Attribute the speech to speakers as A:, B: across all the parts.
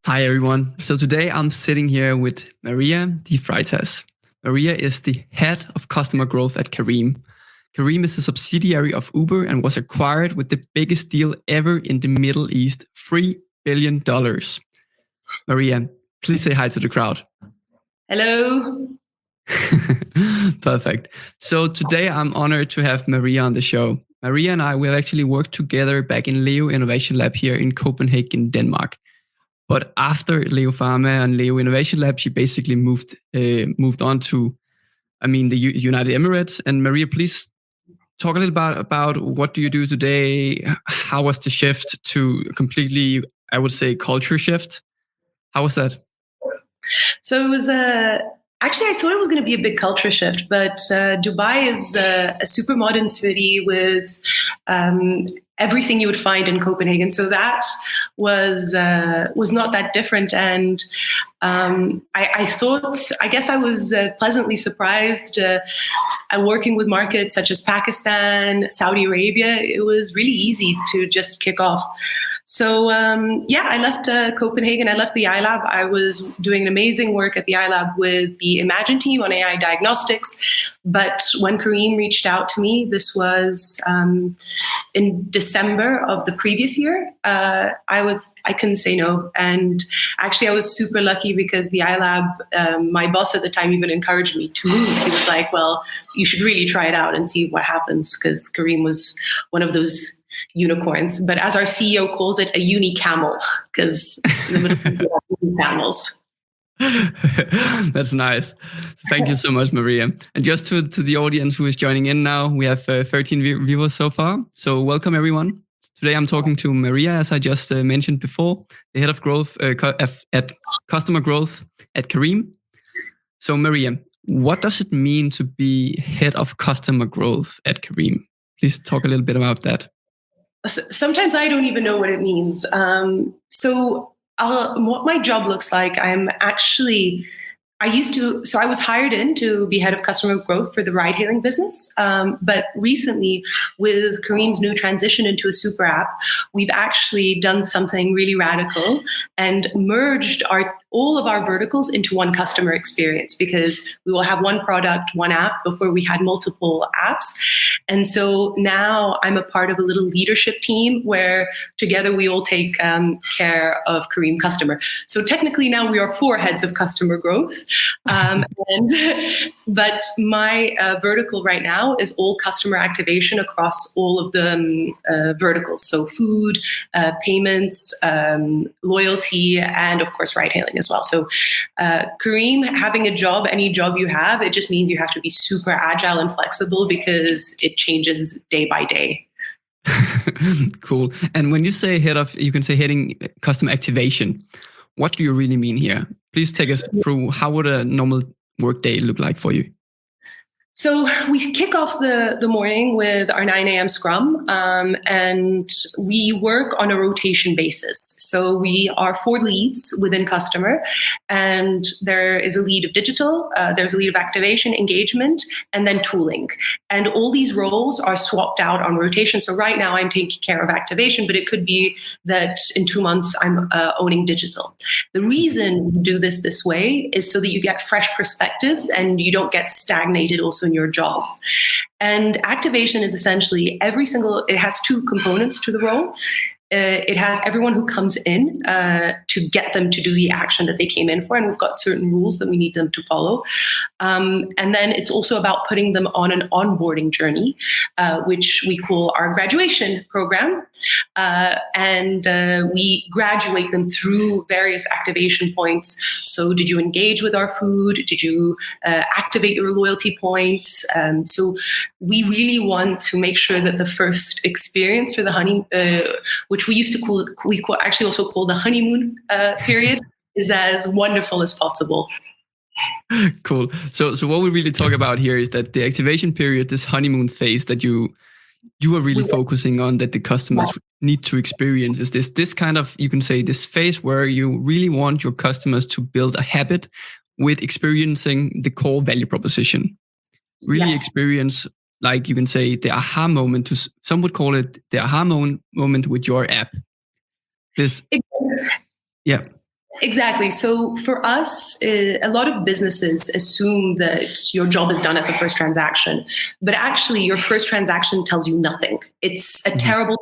A: Hi, everyone. So today I'm sitting here with Maria de Freitas. Maria is the head of customer growth at Careem. Careem is a subsidiary of Uber and was acquired with the biggest deal ever in the Middle East, $3 billion. Maria, please say hi to the crowd.
B: Hello.
A: Perfect. So today I'm honored to have Maria on the show. Maria and I, we have actually worked together back in Leo Innovation Lab here in Copenhagen, Denmark. But after Leo Pharma and Leo Innovation Lab, she basically moved on to, the United Emirates. And Maria, please talk a little about what do you do today? How was the shift to completely, I would say, culture shift? How was that?
B: So it was actually, I thought it was going to be a big culture shift, but Dubai is a super modern city with everything you would find in Copenhagen. So that was not that different. And I guess I was pleasantly surprised working with markets such as Pakistan, Saudi Arabia. It was really easy to just kick off. So, I left Copenhagen. I left the iLab. I was doing an amazing work at the iLab with the Imagine team on AI diagnostics. But when Careem reached out to me, this was in December of the previous year, I couldn't say no. And actually, I was super lucky because the iLab, my boss at the time even encouraged me to move. He was like, well, you should really try it out and see what happens, because Careem was one of those unicorns, but as our CEO calls it, a uni camel, because camels.
A: That's nice. Thank you so much, Maria. And just to the audience who is joining in now, we have 13 viewers so far. So welcome, everyone. Today I'm talking to Maria, as I just mentioned before, the head of growth at customer growth at Careem. So Maria, what does it mean to be head of customer growth at Careem? Please talk a little bit about that.
B: Sometimes I don't even know what it means. What my job looks like, I was hired in to be head of customer growth for the ride hailing business. But recently, with Careem's new transition into a super app, we've actually done something really radical and merged all of our verticals into one customer experience, because we will have one product, one app. Before we had multiple apps. And so now I'm a part of a little leadership team where together we all take care of Careem customer. So technically now we are 4 heads of customer growth. But my vertical right now is all customer activation across all of the verticals. So food, payments, loyalty, and of course ride hailing as well. So Careem, having a job, any job you have, it just means you have to be super agile and flexible because it changes day by day.
A: Cool. And when you say heading customer activation, what do you really mean here? Please take us through how would a normal work day look like for you?
B: So we kick off the morning with our 9 a.m. scrum, and we work on a rotation basis. So we are 4 leads within customer, and there is a lead of digital, there's a lead of activation, engagement, and then tooling. And all these roles are swapped out on rotation. So right now I'm taking care of activation, but it could be that in 2 months I'm owning digital. The reason we do this way is so that you get fresh perspectives and you don't get stagnated also in your job. And activation is essentially it has 2 components to the role. It has everyone who comes in to get them to do the action that they came in for, and we've got certain rules that we need them to follow. And then it's also about putting them on an onboarding journey, which we call our graduation program. And we graduate them through various activation points. So did you engage with our food? Did you activate your loyalty points? So we really want to make sure that the first experience for the which we used to actually also call the honeymoon period, is as wonderful as possible.
A: Cool. So what we really talk about here is that the activation period, this honeymoon phase that you are really focusing on, that the customers need to experience, is this kind of, you can say, this phase where you really want your customers to build a habit with experiencing the core value proposition. Really experience, like you can say, the aha moment. Some would call it the aha moment with your app.
B: Exactly. So for us, a lot of businesses assume that your job is done at the first transaction, but actually your first transaction tells you nothing. It's a terrible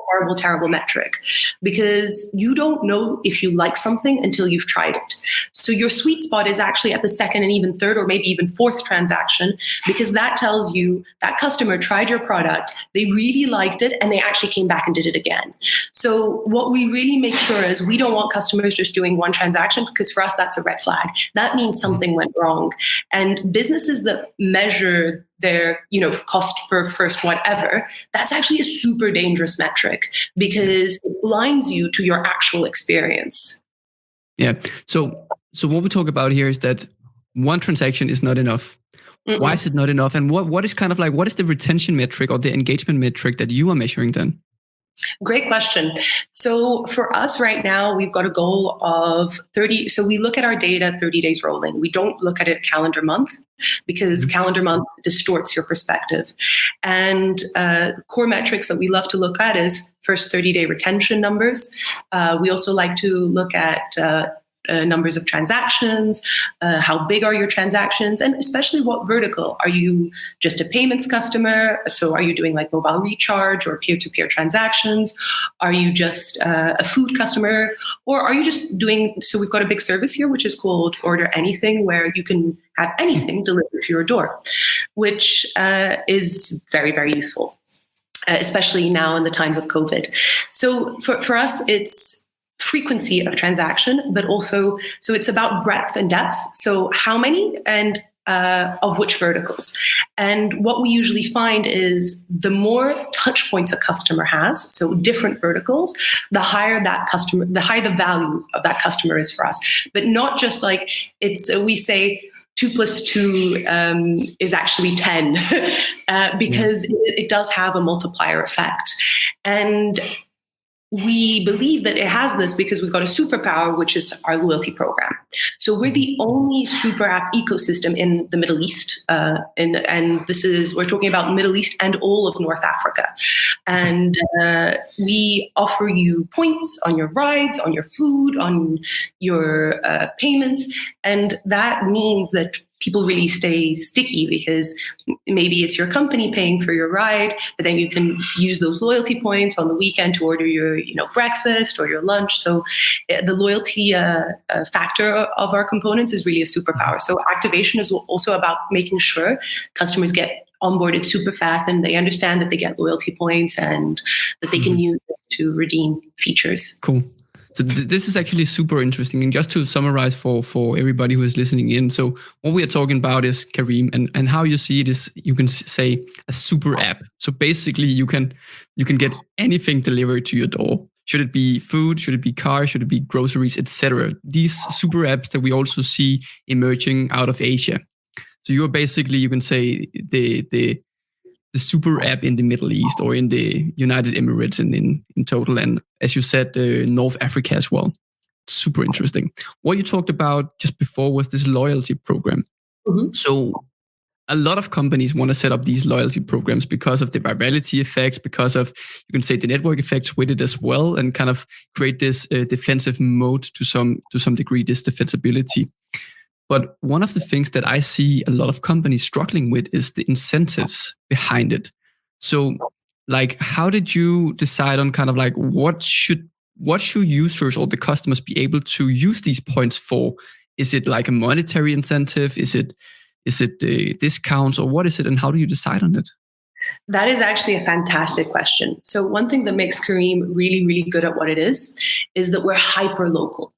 B: metric because you don't know if you like something until you've tried it. So your sweet spot is actually at the second and even third or maybe even fourth transaction, because that tells you that customer tried your product, they really liked it, and they actually came back and did it again. So what we really make sure is we don't want customers just doing one transaction, because for us, that's a red flag. That means something went wrong. And businesses that measure their, cost per first whatever, that's actually a super dangerous metric because it blinds you to your actual experience.
A: Yeah. So what we talk about here is that one transaction is not enough. Mm-hmm. Why is it not enough? And what is kind of like, what is the retention metric or the engagement metric that you are measuring then?
B: Great question. So for us right now, we've got a goal of 30. So we look at our data 30 days rolling. We don't look at it calendar month because calendar month distorts your perspective. And core metrics that we love to look at is first 30-day retention numbers. We also like to look at numbers of transactions, how big are your transactions, and especially what vertical. Are you just a payments customer? So are you doing like mobile recharge or peer-to-peer transactions? Are you just a food customer? Or are you just doing, so we've got a big service here, which is called Order Anything, where you can have anything delivered to your door, which is very, very useful, especially now in the times of COVID. So for us, it's frequency of transaction, but also, so it's about breadth and depth. So how many and of which verticals. And what we usually find is the more touch points a customer has, so different verticals, the higher the value of that customer is for us. But not just like we say 2 + 2 is actually 10 because it does have a multiplier effect. And we believe that it has this because we've got a superpower, which is our loyalty program. So we're the only super app ecosystem in the Middle East. And we're talking about Middle East and all of North Africa. And we offer you points on your rides, on your food, on your payments. And that means that people really stay sticky because maybe it's your company paying for your ride, but then you can use those loyalty points on the weekend to order your, breakfast or your lunch. So the loyalty factor of our components is really a superpower. So activation is also about making sure customers get onboarded super fast and they understand that they get loyalty points and that they can use it to redeem features.
A: Cool. So this is actually super interesting. And just to summarize for everybody who is listening in, so what we are talking about is Careem, and how you see it is, you can say, a super app. So basically you can get anything delivered to your door. Should it be food? Should it be car? Should it be groceries, etc.? These super apps that we also see emerging out of Asia. So you're basically, you can say, the super app in the Middle East or in the United Emirates and in total. And as you said, North Africa as well. Super interesting. What you talked about just before was this loyalty program. Mm-hmm. So a lot of companies want to set up these loyalty programs because of the virality effects, because of, you can say, the network effects with it as well, and kind of create this defensive mode to some degree, this defensibility. But one of the things that I see a lot of companies struggling with is the incentives behind it. So, like, how did you decide on kind of like what should users or the customers be able to use these points for? Is it like a monetary incentive? Is it discounts, or what is it? And how do you decide on it?
B: That is actually a fantastic question. So one thing that makes Careem really, really good at what it is that we're hyper local.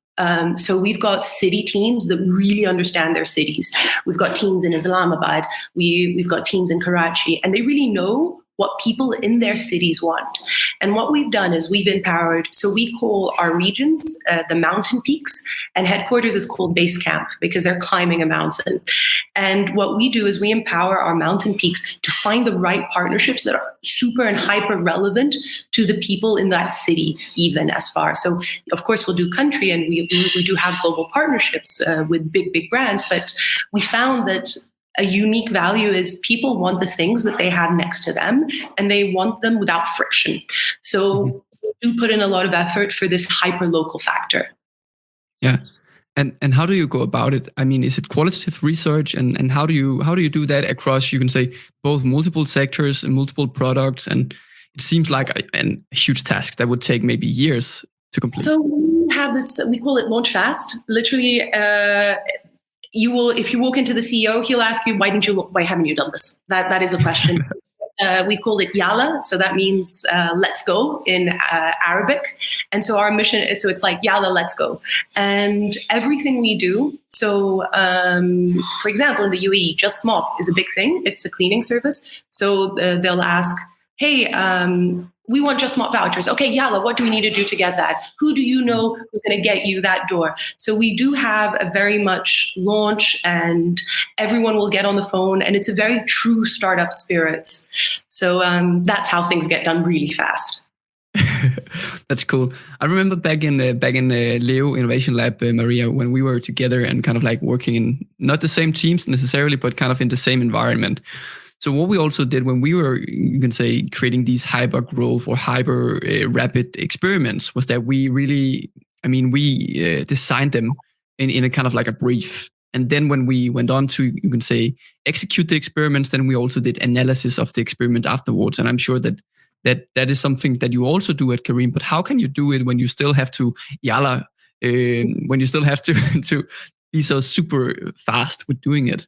B: So we've got city teams that really understand their cities. We've got teams in Islamabad. We've got teams in Karachi, and they really know what people in their cities want. And what we've done is we've empowered, so we call our regions the mountain peaks, and headquarters is called base camp because they're climbing a mountain. And what we do is we empower our mountain peaks to find the right partnerships that are super and hyper relevant to the people in that city, even as far. So of course we'll do country, and we do have global partnerships with big brands, but we found that a unique value is people want the things that they have next to them, and they want them without friction. So we do put in a lot of effort for this hyper local factor.
A: Yeah. And how do you go about it? I mean, is it qualitative research, and how do you do that across, you can say, both multiple sectors and multiple products? And it seems like a huge task that would take maybe years to complete.
B: So we have this, we call it launch fast. Literally, you will, if you walk into the CEO, he'll ask you, why haven't you done this? That is a question. We call it Yalla, so that means let's go in Arabic. And so our mission is, so it's like Yalla, let's go. And everything we do, so for example, in the UAE, Just Mop is a big thing. It's a cleaning service. So they'll ask, hey, we want Just Mop vouchers. Okay, Yalla, what do we need to do to get that? Who do you know who's going to get you that door? So we do have a very much launch, and everyone will get on the phone, and it's a very true startup spirit. So that's how things get done really fast.
A: That's cool. I remember back in Leo Innovation Lab, Maria, when we were together and kind of like working in not the same teams necessarily, but kind of in the same environment. So what we also did when we were, you can say, creating these hyper growth or hyper rapid experiments was that we really, we designed them in a kind of like a brief. And then when we went on to, you can say, execute the experiments, then we also did analysis of the experiment afterwards. And I'm sure that is something that you also do at Careem. But how can you do it when you still have to Yalla, when you still have to be so super fast with doing it?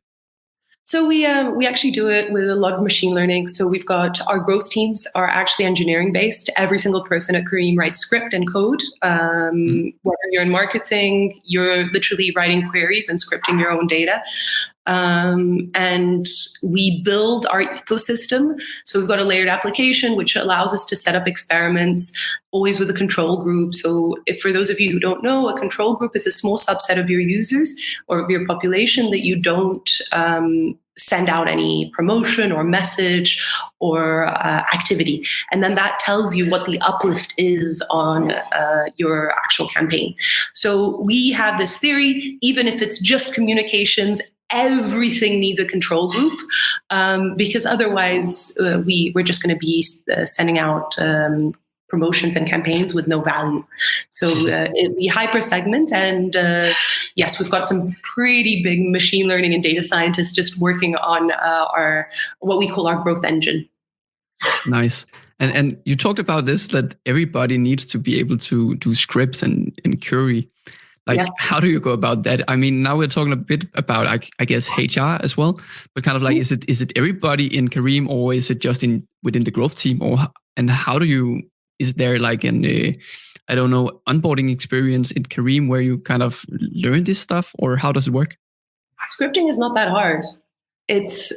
B: So we actually do it with a lot of machine learning. So we've got our growth teams are actually engineering based. Every single person at Careem writes script and code. Whether you're in marketing, you're literally writing queries and scripting your own data. And we build our ecosystem. So we've got a layered application, which allows us to set up experiments always with a control group. So if, for those of you who don't know, a control group is a small subset of your users or of your population that you don't send out any promotion or message or activity. And then that tells you what the uplift is on your actual campaign. So we have this theory, even if it's just communications, everything needs a control group, because otherwise we're just going to be sending out promotions and campaigns with no value. So we hyper segment, and yes, we've got some pretty big machine learning and data scientists just working on our what we call our growth engine.
A: Nice. And you talked about this, that everybody needs to be able to do scripts and query. Like, yes. How do you go about that? I mean, now we're talking a bit about, I guess, HR as well, but kind of like, is it everybody in Careem, or is it just within the growth team, and how do you? Is there like I don't know, onboarding experience in Careem where you kind of learn this stuff, or how does it work?
B: Scripting is not that hard.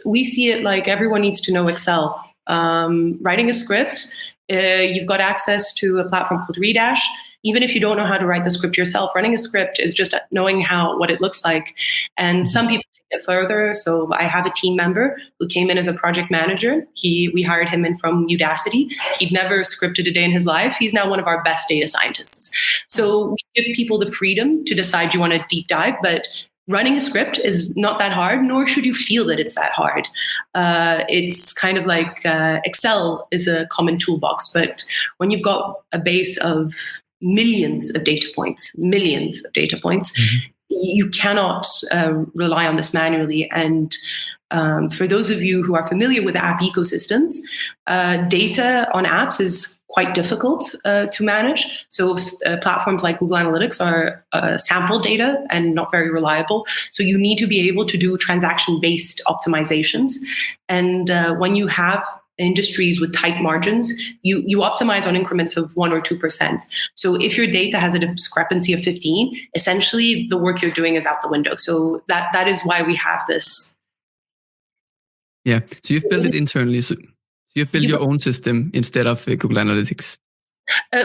B: We see it like everyone needs to know Excel. Writing a script, you've got access to a platform called Redash. Even if you don't know how to write the script yourself, running a script is just knowing what it looks like. And some people take it further. So I have a team member who came in as a project manager. We hired him in from Udacity. He'd never scripted a day in his life. He's now one of our best data scientists. So we give people the freedom to decide you want to deep dive, but running a script is not that hard, nor should you feel that it's that hard. It's kind of like Excel is a common toolbox, but when you've got a base of millions of data points, mm-hmm. You cannot rely on this manually. And for those of you who are familiar with app ecosystems, data on apps is quite difficult to manage. So platforms like Google Analytics are sample data and not very reliable. So you need to be able to do transaction-based optimizations. And when you have industries with tight margins, you optimize on increments of 1 or 2%. So if your data has a discrepancy of 15, essentially the work you're doing is out the window. So that is why we have this.
A: Yeah. So you've built it internally. So you've built your own system instead of Google Analytics.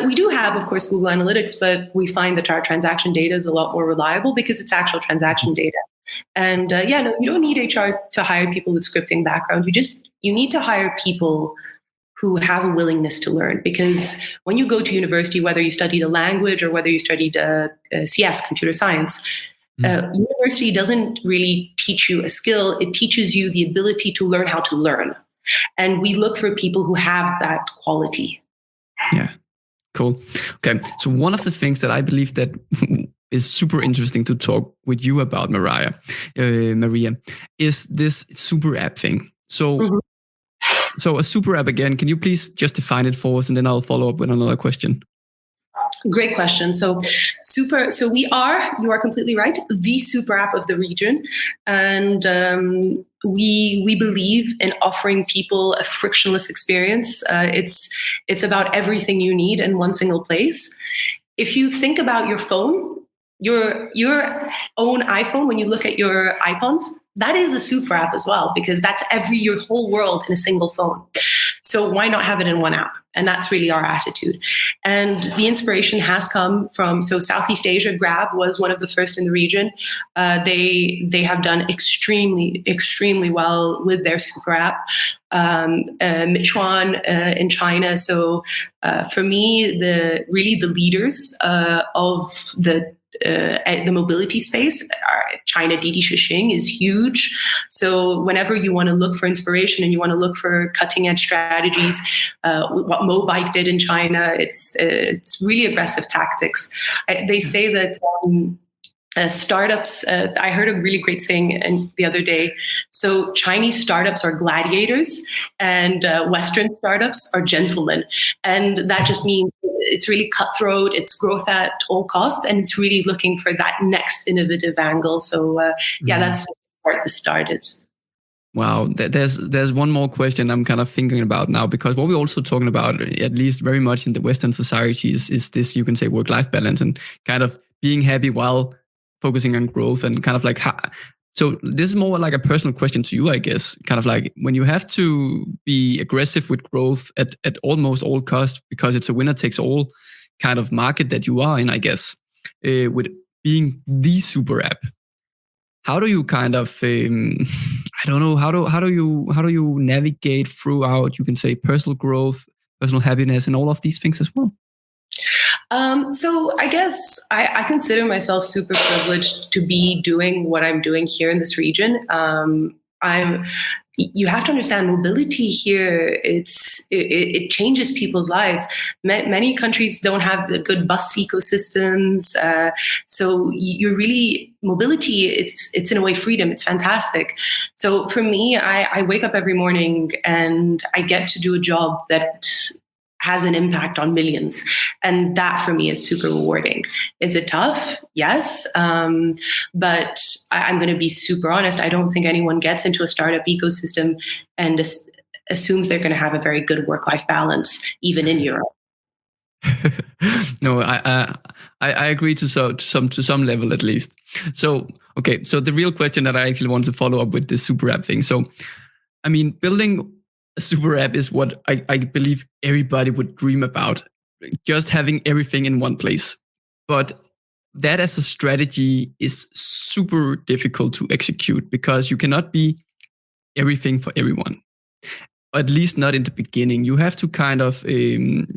B: We do have, of course, Google Analytics, but we find that our transaction data is a lot more reliable because it's actual transaction data. And you don't need HR to hire people with scripting background. You need to hire people who have a willingness to learn, because when you go to university, whether you studied a language or whether you studied CS, computer science, university doesn't really teach you a skill. It teaches you the ability to learn how to learn. And we look for people who have that quality.
A: Yeah. Cool. Okay. So one of the things that I believe that is super interesting to talk with you about, Maria, is this super app thing. So, so a super app again. Can you please just define it for us, and then I'll follow up with another question.
B: Great question. So you are completely right, the super app of the region. And we believe in offering people a frictionless experience. It's about everything you need in one single place. If you think about your phone, your own iPhone, when you look at your icons, that is a super app as well, because that's your whole world in a single phone. So why not have it in one app? And that's really our attitude. And the inspiration has come from, so Southeast Asia, Grab was one of the first in the region. They have done extremely, extremely well with their super app. Meituan in China. So for me, the leaders of the mobility space, China Didi Chuxing is huge. So whenever you want to look for inspiration and you want to look for cutting edge strategies, what Mobike did in China, it's really aggressive tactics. They say that startups, I heard a really great saying the other day. So Chinese startups are gladiators and Western startups are gentlemen. And that just means it's really cutthroat, it's growth at all costs, and it's really looking for that next innovative angle. So that's where it started.
A: Wow, there's one more question I'm kind of thinking about now, because what we're also talking about, at least very much in the Western society, is this, you can say, work-life balance and kind of being happy while focusing on growth, and kind of like so this is more like a personal question to you, I guess, kind of like when you have to be aggressive with growth at almost all costs, because it's a winner takes all kind of market that you are in, I guess, with being the super app. How do you kind of, I don't know, how do you navigate throughout, you can say, personal growth, personal happiness, and all of these things as well?
B: So I guess I consider myself super privileged to be doing what I'm doing here in this region. You have to understand, mobility here, it changes people's lives. Many countries don't have good bus ecosystems. So you're really, mobility, it's in a way freedom. It's fantastic. So for me, I wake up every morning and I get to do a job that has an impact on millions. And that for me is super rewarding. Is it tough? Yes. But I'm going to be super honest. I don't think anyone gets into a startup ecosystem and assumes they're going to have a very good work-life balance, even in Europe.
A: No, I agree to some level at least. So, okay. So the real question that I actually want to follow up with this super app thing. So, I mean, building a super app is what I believe everybody would dream about, just having everything in one place. But that as a strategy is super difficult to execute, because you cannot be everything for everyone, at least not in the beginning. You have to kind of, you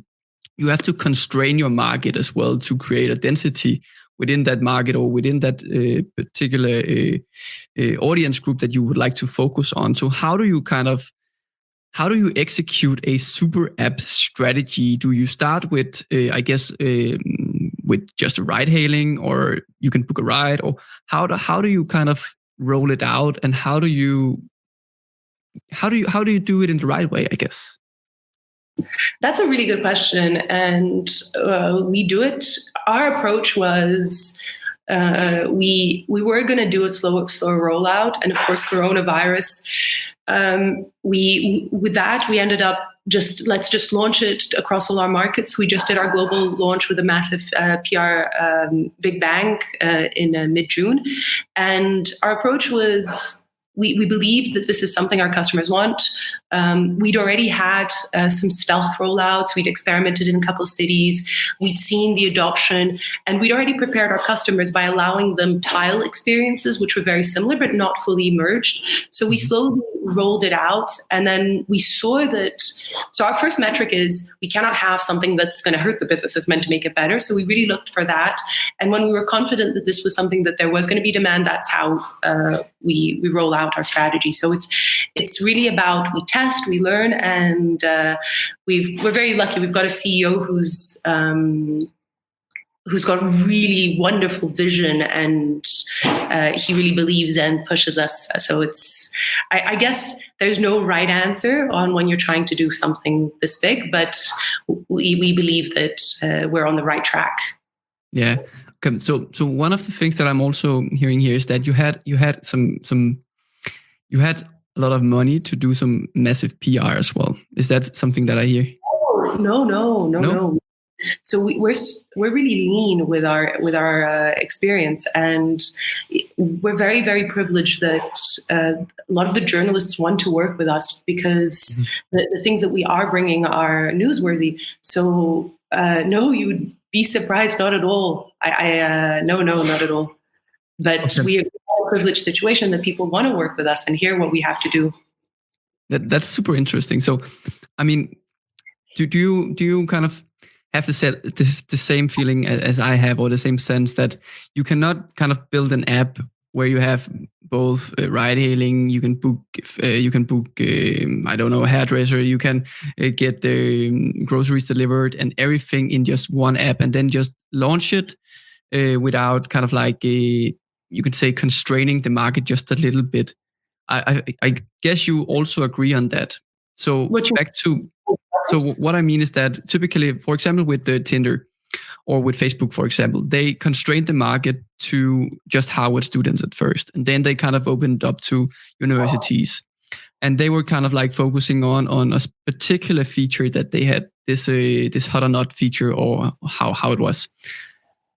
A: have to constrain your market as well to create a density within that market or within that particular audience group that you would like to focus on. So how do you execute a super app strategy? Do you start with, I guess, with just a ride hailing, or you can book a ride, or how do you kind of roll it out, and how do you do it in the right way, I guess?
B: That's a really good question, and we do it. Our approach was, we were going to do a slow rollout, and of course, coronavirus. We ended up let's just launch it across all our markets. We just did our global launch with a massive PR big bang in mid-June, and our approach was, we believe that this is something our customers want. We'd already had some stealth rollouts. We'd experimented in a couple of cities. We'd seen the adoption, and we'd already prepared our customers by allowing them tile experiences, which were very similar but not fully merged. So we slowly rolled it out, and then we saw that. So our first metric is, we cannot have something that's going to hurt the business. It's meant to make it better. So we really looked for that. And when we were confident that this was something that there was going to be demand, that's how we roll out our strategy. So it's really about, we test, we learn, and we're very lucky. We've got a CEO who's who's got really wonderful vision, and he really believes and pushes us. So I guess there's no right answer on when you're trying to do something this big, but we believe that we're on the right track.
A: Yeah. Okay. So one of the things that I'm also hearing here is that you had a lot of money to do some massive PR as well. Is that something that I hear?
B: Oh, no. So we're really lean with our experience, and we're very, very privileged that a lot of the journalists want to work with us because the things that we are bringing are newsworthy. So no, you would be surprised. Not at all. No, not at all. But
A: Okay.
B: we have a privileged situation that people want to work with us and hear what we have to do.
A: That's super interesting. So, I mean, do you kind of have the same feeling as I have, or the same sense that you cannot kind of build an app where you have both ride hailing, you can book I don't know, a hairdresser, you can get the groceries delivered and everything in just one app, and then just launch it without kind of like you could say constraining the market just a little bit. I guess you also agree on that. So what I mean is that typically, for example, with the Tinder or with Facebook, for example, they constrained the market to just Harvard students at first, and then they kind of opened up to universities, and they were kind of like focusing on a particular feature that they had, this hot or not feature, or how it was.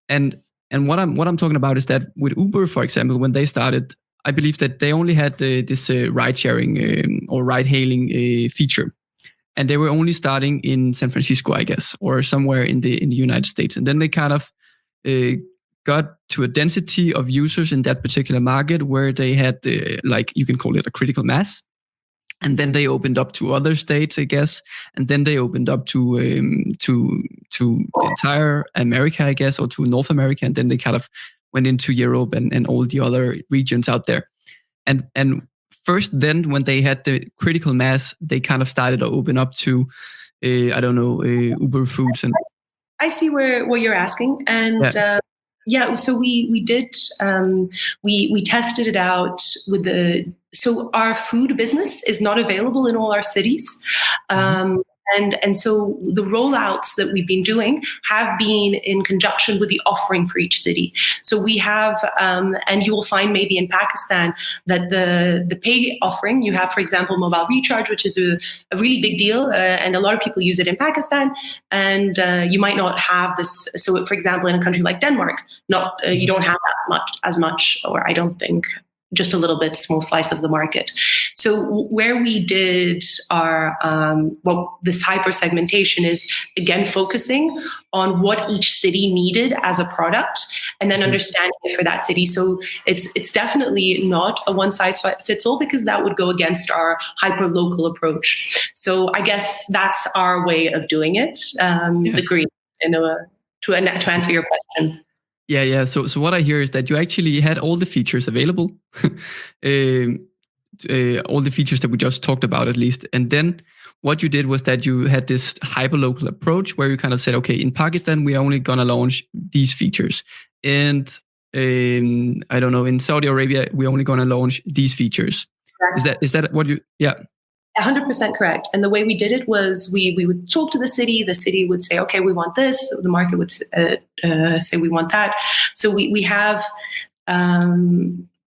A: And what I'm talking about is that with Uber, for example, when they started, I believe that they only had this ride sharing or ride hailing feature, and they were only starting in San Francisco, I guess, or somewhere in the United States. And then they kind of got to a density of users in that particular market where they had like, you can call it a critical mass. And then they opened up to other states, I guess, and then they opened up to the entire America, I guess, or to North America, and then they kind of went into Europe and all the other regions out there. And first, then when they had the critical mass, they kind of started to open up to, I don't know, Uber Foods. And
B: I see what you're asking, and so we did. We tested it out with so our food business is not available in all our cities. And so the rollouts that we've been doing have been in conjunction with the offering for each city. So we have, and you will find maybe in Pakistan that the pay offering, you have, for example, mobile recharge, which is a really big deal. And a lot of people use it in Pakistan. And you might not have this. So for example, in a country like Denmark, you don't have that as much, or I don't think, just a little bit, small slice of the market. So where we did our, this hyper segmentation is again focusing on what each city needed as a product, and then understanding it for that city. So it's definitely not a one size fits all, because that would go against our hyper local approach. So I guess that's our way of doing it. The green, to answer your question.
A: Yeah. So what I hear is that you actually had all the features available, all the features that we just talked about, at least. And then what you did was that you had this hyper-local approach where you kind of said, okay, in Pakistan, we are only going to launch these features. And I don't know, in Saudi Arabia, we're only going to launch these features. Correct. Is that what you, yeah.
B: 100% correct. And the way we did it was we would talk to the city would say, okay, we want this. The market would say we want that. So we have,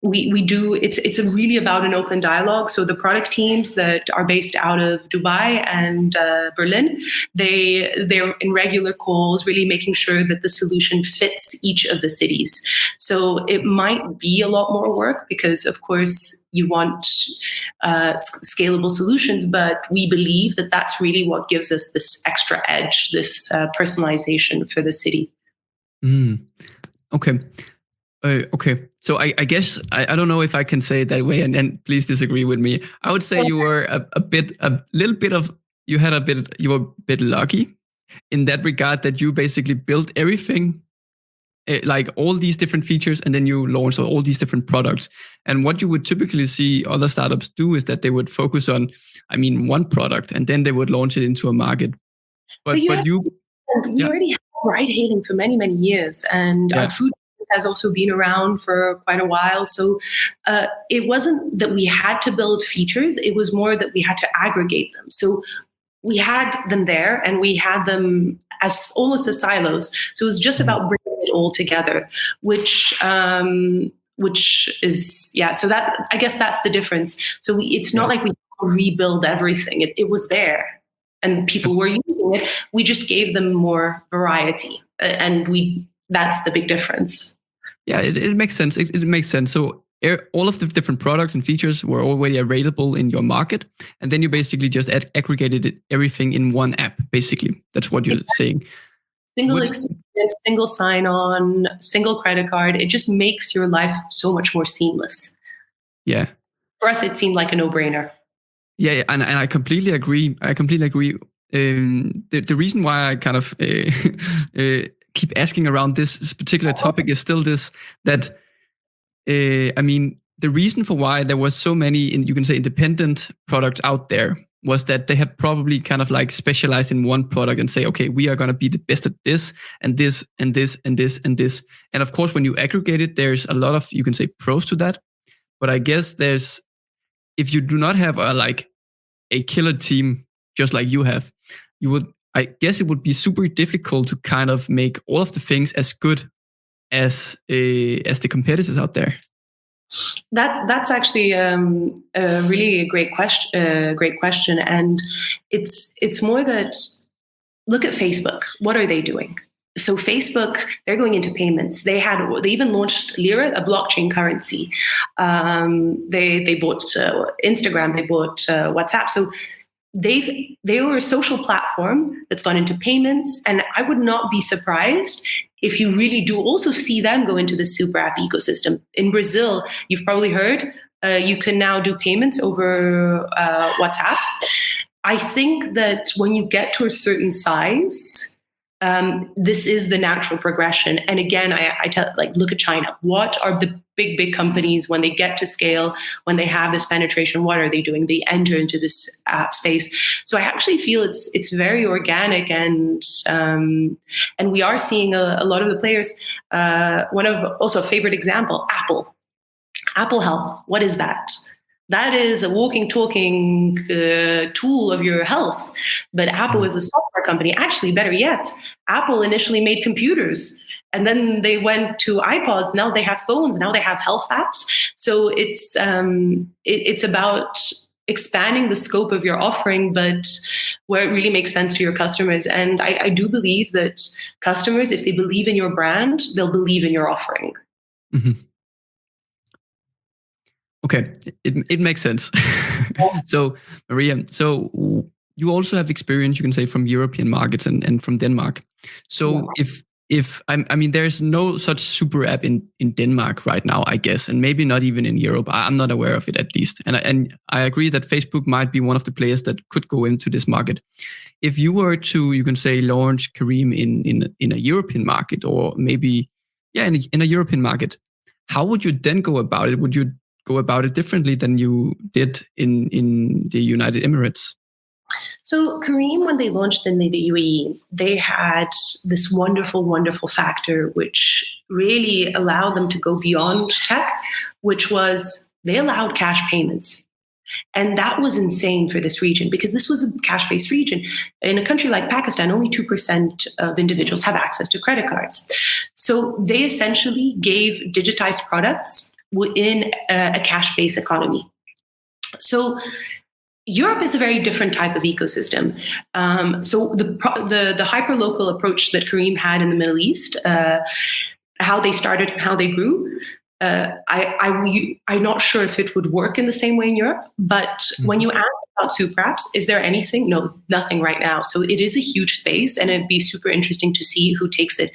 B: we do, it's really about an open dialogue. So the product teams that are based out of Dubai and Berlin, they're in regular calls, really making sure that the solution fits each of the cities. So it might be a lot more work because, of course, you want scalable solutions, but we believe that that's really what gives us this extra edge, this personalization for the city.
A: Okay. Okay. So I guess I don't know if I can say it that way, and please disagree with me. I would say you were you were a bit lucky in that regard, that you basically built everything, like all these different features, and then you launched all these different products. And what you would typically see other startups do is that they would focus on, one product, and then they would launch it into a market. But you
B: already have ride hailing for many, many years, and our food has also been around for quite a while. So it wasn't that we had to build features, it was more that we had to aggregate them. So we had them there and we had them as almost as silos. So it was just about bringing it all together, which is, so that, I guess that's the difference. So it's not like we rebuild everything. It was there and people were using it. We just gave them more variety, and that's the big difference.
A: Yeah, it makes sense. It makes sense. So all of the different products and features were already available in your market, and then you basically just aggregated everything in one app. Basically, that's what you're saying.
B: Single experience, single sign-on, single credit card. It just makes your life so much more seamless.
A: Yeah.
B: For us, it seemed like a no-brainer.
A: Yeah, and I completely agree. The reason why I kind of keep asking around this particular topic is still this, that I mean, the reason for why there was so many, you can say, independent products out there was that they had probably kind of like specialized in one product and say, okay, we are going to be the best at this and this and this and this and this. And of course, when you aggregate it, there's a lot of, you can say, pros to that. But I guess if you do not have a killer team just like you have, I guess it would be super difficult to kind of make all of the things as good as the competitors out there.
B: That's actually a really great question, and it's more that, look at Facebook. What are they doing? So Facebook, they're going into payments. They even launched Lira, a blockchain currency. They bought Instagram. They bought WhatsApp. So they were a social platform that's gone into payments, and I would not be surprised if you really do also see them go into the super app ecosystem. In Brazil, you've probably heard, you can now do payments over WhatsApp. I think that when you get to a certain size, this is the natural progression. And again, I tell, look at China. What are the big companies when they get to scale, when they have this penetration? What are they doing? They enter into this app space. So I actually feel it's very organic, and we are seeing a lot of the players. One of also a favorite example, Apple Health. What is that? That is a walking, talking tool of your health. But Apple is a software company. Actually, better yet, Apple initially made computers, and then they went to iPods. Now they have phones. Now they have health apps. So it's about expanding the scope of your offering, but where it really makes sense to your customers. And I do believe that customers, if they believe in your brand, they'll believe in your offering.
A: Mm-hmm. Okay, it makes sense. So, Maria, you also have experience, you can say, from European markets and from Denmark. So if I mean, there's no such super app in Denmark right now, I guess, and maybe not even in Europe. I'm not aware of it, at least. And I agree that Facebook might be one of the players that could go into this market. If you were to, you can say, launch Careem in a European market, or maybe in a European market, how would you then go about it? Would you go about it differently than you did in the United Emirates?
B: So Careem, when they launched in the UAE, they had this wonderful, wonderful factor which really allowed them to go beyond tech, which was they allowed cash payments. And that was insane for this region, because this was a cash-based region. In a country like Pakistan, only 2% of individuals have access to credit cards. So they essentially gave digitized products within a cash-based economy. So Europe is a very different type of ecosystem. So the hyper-local approach that Careem had in the Middle East, how they started and how they grew, I'm not sure if it would work in the same way in Europe. But when you ask about super apps, is there anything? No, nothing right now. So it is a huge space, and it'd be super interesting to see who takes it.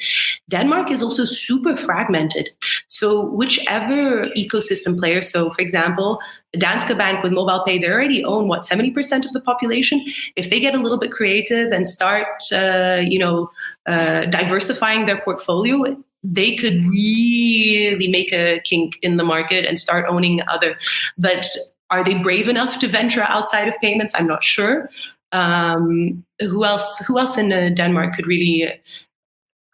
B: Denmark is also super fragmented. So whichever ecosystem player, so for example, Danske Bank with mobile pay, they already own 70% of the population. If they get a little bit creative and start, diversifying their portfolio, they could really make a kink in the market and start owning other. But are they brave enough to venture outside of payments? I'm not sure. Who else in Denmark could really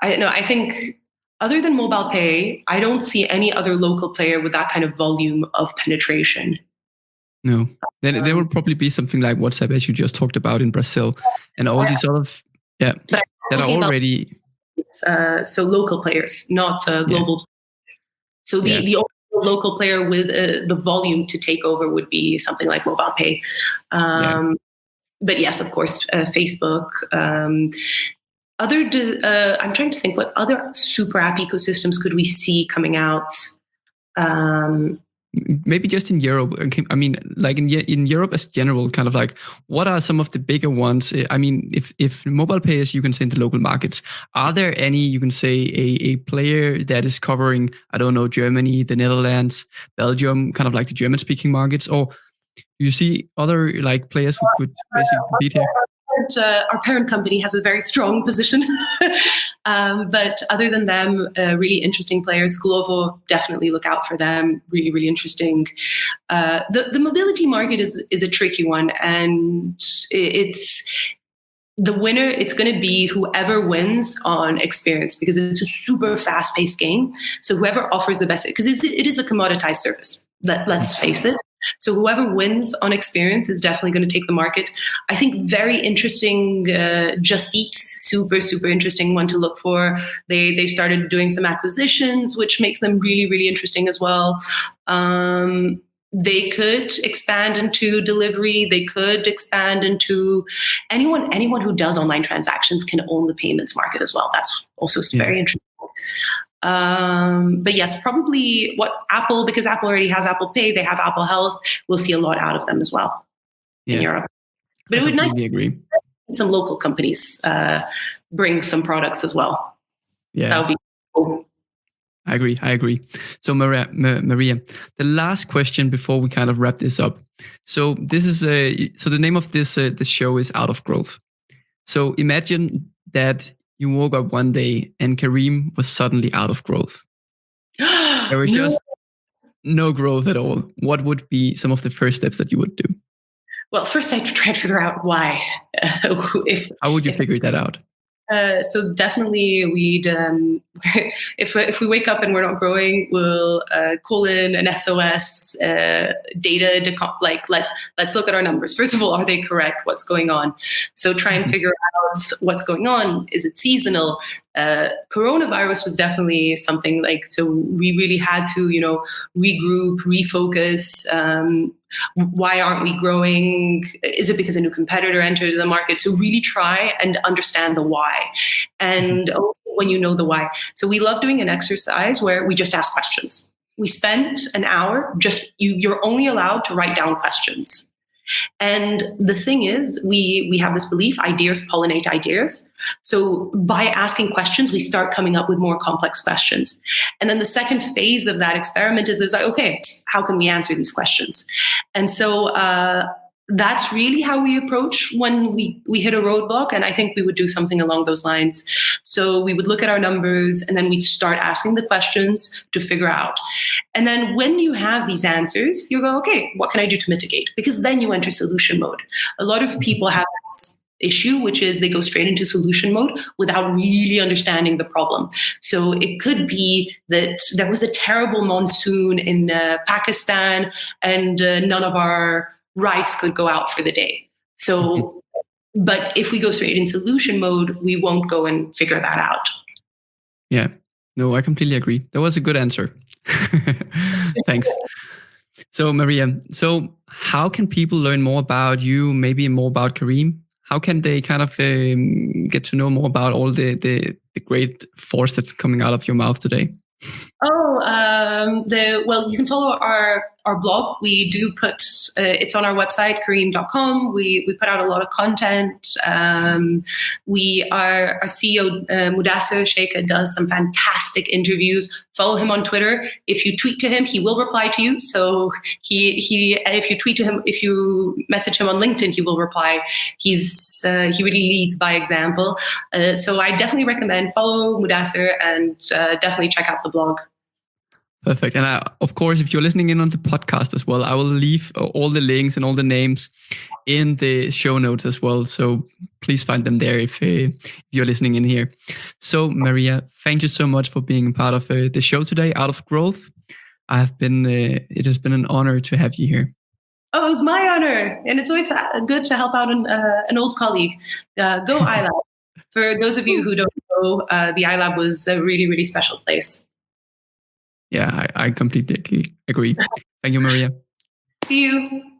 B: I don't know. I think other than mobile pay, I don't see any other local player with that kind of volume of penetration.
A: No, then there will probably be something like WhatsApp, as you just talked about in Brazil, and all these sort of
B: But
A: that
B: I'm
A: are
B: talking about
A: already
B: so local players, not global. So the only local player with the volume to take over would be something like mobile pay. But yes, of course, Facebook. I'm trying to think what other super app ecosystems could we see coming out.
A: Maybe just in Europe. I mean, like in Europe as general, kind of like what are some of the bigger ones? I mean, if mobile payers, you can say in the local markets, are there any, you can say a player that is covering, I don't know, Germany, the Netherlands, Belgium, kind of like the German speaking markets, or you see other like players who could basically compete here?
B: Our parent company has a very strong position. But other than them, really interesting players. Glovo, definitely look out for them. Really, really interesting. The mobility market is a tricky one, and it's the winner. It's going to be whoever wins on experience, because it's a super fast-paced game. So whoever offers the best, because it is a commoditized service. Let's face it. So whoever wins on experience is definitely going to take the market. I think very interesting, Just Eat, super, super interesting one to look for. They've started doing some acquisitions, which makes them really, really interesting as well. They could expand into delivery. They could expand into anyone who does online transactions can own the payments market as well. That's also very interesting. But yes, probably Apple, because Apple already has Apple Pay, they have Apple Health. We'll see a lot out of them as well in Europe. But
A: I completely agree.
B: Some local companies bring some products as well.
A: Yeah,
B: that would be cool.
A: I agree. So Maria, the last question before we kind of wrap this up. So this is so the name of this show is Out of Growth. So imagine that you woke up one day and Careem was suddenly out of growth. There was just no growth at all. What would be some of the first steps that you would do?
B: Well, first I have to try to figure out why.
A: How would you figure that out?
B: So definitely we'd, if we wake up and we're not growing, we'll call in an SOS data to let's look at our numbers. First of all, are they correct? What's going on? So try and figure out what's going on. Is it seasonal? Coronavirus was definitely something so we really had to, regroup, refocus. Why aren't we growing? Is it because a new competitor entered the market? So really try and understand the why. And when you know the why. So we love doing an exercise where we just ask questions. We spent an hour, you're only allowed to write down questions. And the thing is, we have this belief, ideas pollinate ideas. So by asking questions, we start coming up with more complex questions. And then the second phase of that experiment is like, okay, how can we answer these questions? And so that's really how we approach when we hit a roadblock. And I think we would do something along those lines. So we would look at our numbers and then we'd start asking the questions to figure out. And then when you have these answers, you go, okay, what can I do to mitigate? Because then you enter solution mode. A lot of people have this issue, which is they go straight into solution mode without really understanding the problem. So it could be that there was a terrible monsoon in Pakistan and none of our rights could go out for the day. So, but if we go straight in solution mode, we won't go and figure that out.
A: Yeah, no, I completely agree. That was a good answer. Thanks. So Maria, so how can people learn more about you, maybe more about Careem? How can they kind of get to know more about all the great force that's coming out of your mouth today?
B: Well, you can follow our blog. We do put it's on our website, Careem.com. We put out a lot of content. Our CEO Mudassir Sheikha does some fantastic interviews. Follow him on Twitter. If you tweet to him, he will reply to you. So if you tweet to him, if you message him on LinkedIn, he will reply. He really leads by example. So I definitely recommend follow Mudassir and definitely check out the blog.
A: Perfect. And of course, if you're listening in on the podcast as well, I will leave all the links and all the names in the show notes as well. So please find them there if you're listening in here. So Maria, thank you so much for being a part of the show today, Out of Growth. It has been an honor to have you here.
B: Oh, it was my honor. And it's always good to help out an old colleague. Go iLab. For those of you who don't know, the iLab was a really, really special place.
A: Yeah, I completely agree. Thank you, Maria.
B: See you.